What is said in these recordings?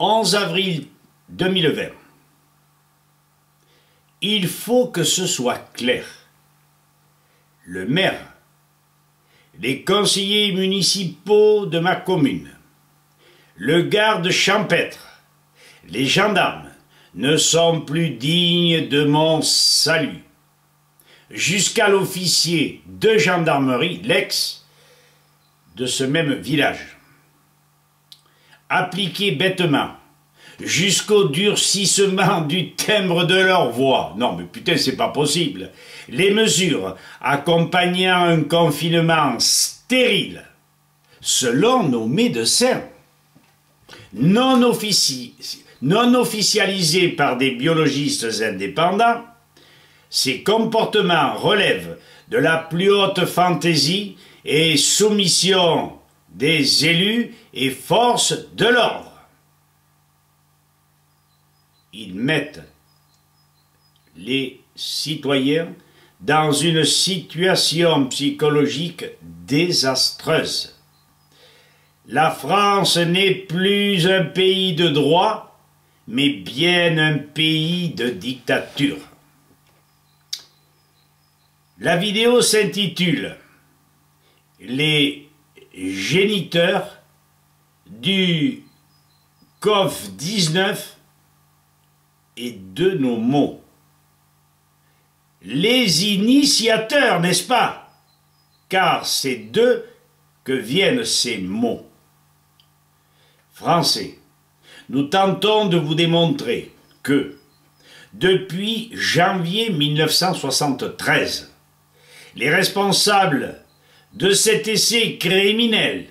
11 avril 2020. Il faut que ce soit clair. Le maire, les conseillers municipaux de ma commune, le garde champêtre, les gendarmes ne sont plus dignes de mon salut. Jusqu'à l'officier de gendarmerie, l'ex, de ce même village. Appliqués bêtement, jusqu'au durcissement du timbre de leur voix. Non mais putain, c'est pas possible. Les mesures accompagnant un confinement stérile, selon nos médecins, non officialisés par des biologistes indépendants, ces comportements relèvent de la plus haute fantaisie et soumission des élus et forces de l'ordre. Ils mettent les citoyens dans une situation psychologique désastreuse. La France n'est plus un pays de droit, mais bien un pays de dictature. La vidéo s'intitule « Les géniteurs du Covid-19 et de nos maux ». Les initiateurs, n'est-ce pas? Car c'est d'eux que viennent ces mots. Français, nous tentons de vous démontrer que, depuis janvier 1973, les responsables de cet essai criminel,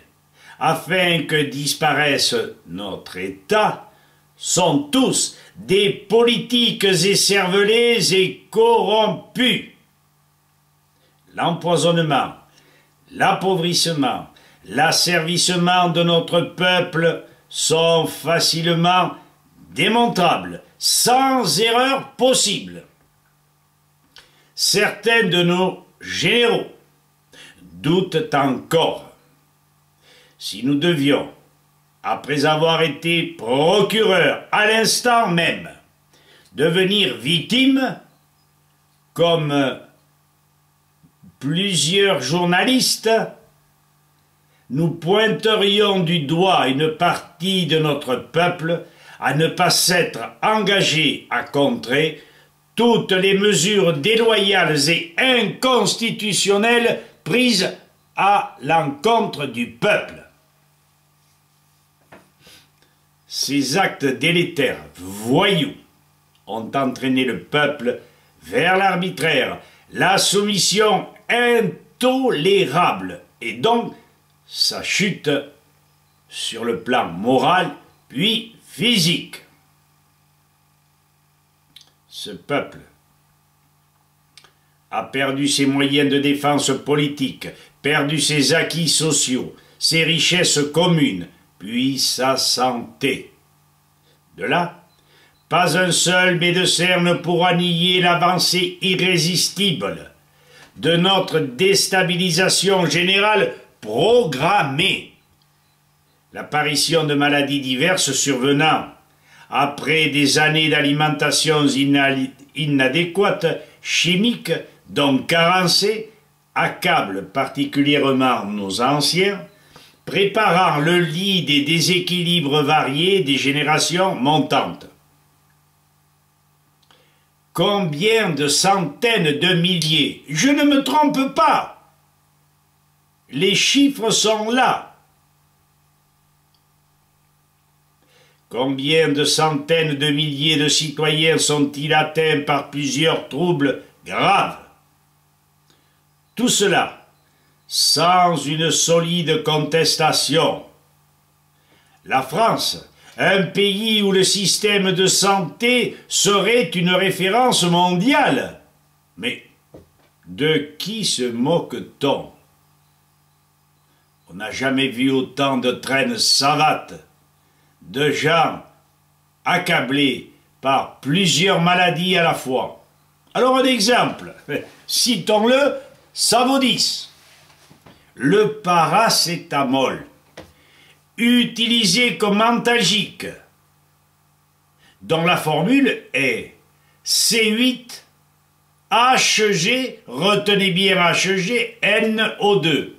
afin que disparaisse notre État, sont tous des politiques écervelés et corrompus. L'empoisonnement, l'appauvrissement, l'asservissement de notre peuple sont facilement démontrables, sans erreur possible. Certains de nos généraux doutent encore. Si nous devions, après avoir été procureur à l'instant même, devenir victime, comme plusieurs journalistes, nous pointerions du doigt une partie de notre peuple à ne pas s'être engagé à contrer toutes les mesures déloyales et inconstitutionnelles prises à l'encontre du peuple. Ces actes délétères, voyous, ont entraîné le peuple vers l'arbitraire, la soumission intolérable et donc sa chute sur le plan moral puis physique. Ce peuple a perdu ses moyens de défense politique, perdu ses acquis sociaux, ses richesses communes, puis sa santé. De là, pas un seul médecin ne pourra nier l'avancée irrésistible de notre déstabilisation générale programmée. L'apparition de maladies diverses survenant après des années d'alimentations inadéquates, chimiques, donc carencées, accable particulièrement nos anciens, préparant le lit des déséquilibres variés des générations montantes. Combien de centaines de milliers? Je ne me trompe pas. Les chiffres sont là. Combien de centaines de milliers de citoyens sont-ils atteints par plusieurs troubles graves? Tout cela sans une solide contestation. La France, un pays où le système de santé serait une référence mondiale. Mais de qui se moque-t-on? On n'a jamais vu autant de traînes savates, de gens accablés par plusieurs maladies à la fois. Alors un exemple, citons-le, ça vaut 10. Le paracétamol, utilisé comme antalgique, dont la formule est C8 HG, retenez bien HG, NO2,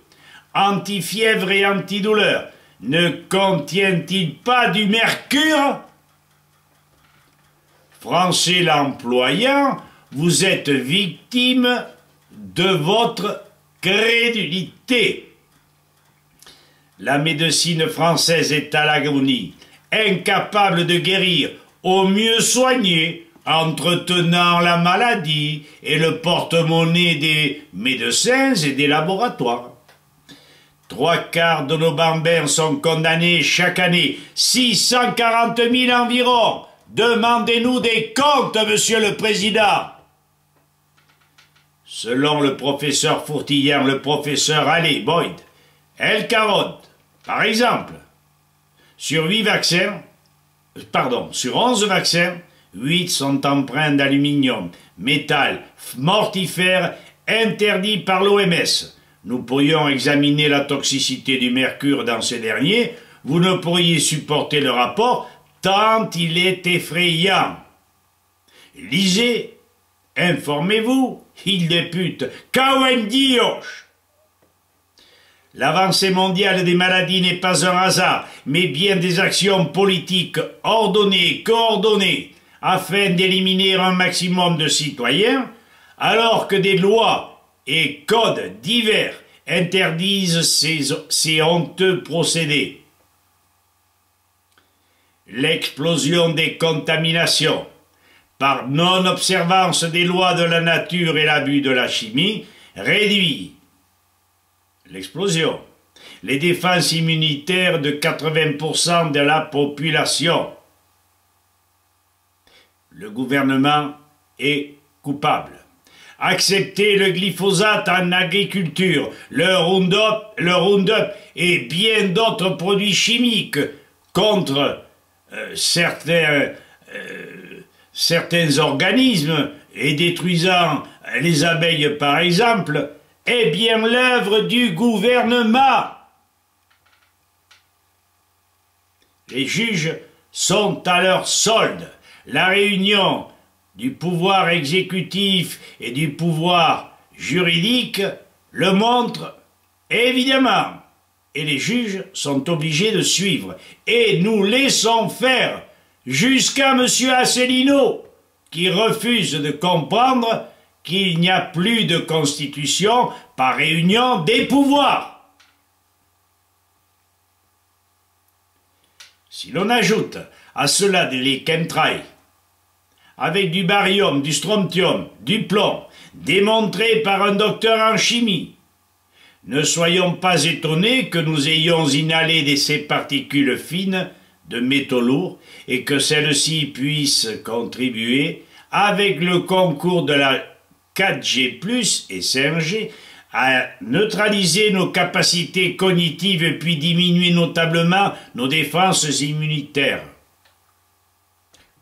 antifièvre et antidouleur. Ne contient-il pas du mercure? Français l'employant, vous êtes victime de votre crédulité. La médecine française est à l'agonie, incapable de guérir, au mieux soigner, entretenant la maladie et le porte-monnaie des médecins et des laboratoires. 3/4 de nos bambins sont condamnés chaque année, 640 000 environ. Demandez-nous des comptes, Monsieur le Président. Selon le professeur Fourtillant, le professeur Allais, Boyd, El Carotte, par exemple, sur 11 vaccins, 8 sont empreints d'aluminium, métal mortifère interdit par l'OMS. Nous pourrions examiner la toxicité du mercure dans ces derniers. Vous ne pourriez supporter le rapport tant il est effrayant. Lisez, informez-vous, il députe, Kawendioche. L'avancée mondiale des maladies n'est pas un hasard, mais bien des actions politiques ordonnées, coordonnées, afin d'éliminer un maximum de citoyens, alors que des lois et codes divers interdisent ces honteux procédés. L'explosion des contaminations, par non-observance des lois de la nature et l'abus de la chimie, réduit l'explosion, les défenses immunitaires de 80% de la population. Le gouvernement est coupable. Accepter le glyphosate en agriculture, le Roundup et bien d'autres produits chimiques contre certains organismes et détruisant les abeilles par exemple, est bien l'œuvre du gouvernement. Les juges sont à leur solde. La réunion du pouvoir exécutif et du pouvoir juridique le montre évidemment. Et les juges sont obligés de suivre. Et nous laissons faire jusqu'à M. Asselineau, qui refuse de comprendre qu'il n'y a plus de constitution par réunion des pouvoirs. Si l'on ajoute à cela des chemtrails, avec du barium, du strontium, du plomb, démontré par un docteur en chimie, ne soyons pas étonnés que nous ayons inhalé ces particules fines de métaux lourds et que celles-ci puissent contribuer, avec le concours de la 4G+, et 5G, à neutraliser nos capacités cognitives et puis diminuer notablement nos défenses immunitaires.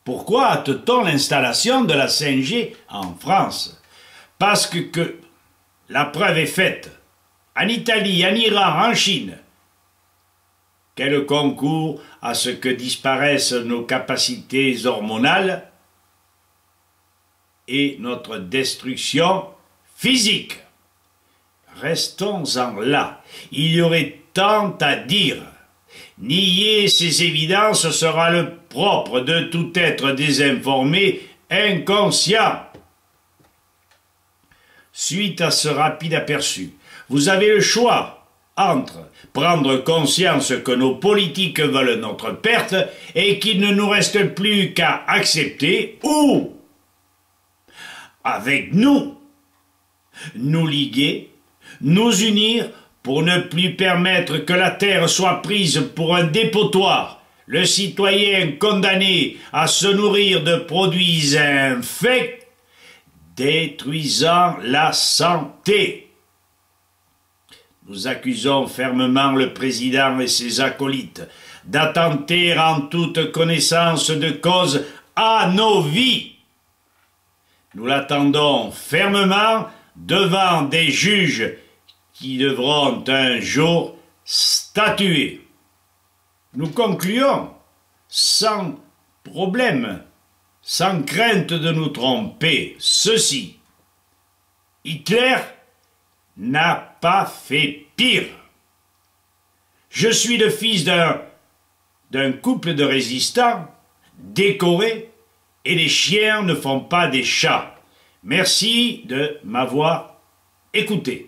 Pourquoi hâte-t-on l'installation de la 5G en France? Parce que la preuve est faite. En Italie, en Iran, en Chine, qu'elle concourt à ce que disparaissent nos capacités hormonales et notre destruction physique. Restons-en là. Il y aurait tant à dire. Nier ces évidences sera le propre de tout être désinformé, inconscient. Suite à ce rapide aperçu, vous avez le choix entre prendre conscience que nos politiques veulent notre perte et qu'il ne nous reste plus qu'à accepter ou, avec nous, nous liguer, nous unir pour ne plus permettre que la terre soit prise pour un dépotoir, le citoyen condamné à se nourrir de produits infects, détruisant la santé. Nous accusons fermement le président et ses acolytes d'attenter en toute connaissance de cause à nos vies. Nous l'attendons fermement devant des juges qui devront un jour statuer. Nous concluons sans problème, sans crainte de nous tromper, ceci. Hitler n'a pas fait pire. Je suis le fils d'un couple de résistants décorés et les chiens ne font pas des chats. Merci de m'avoir écouté.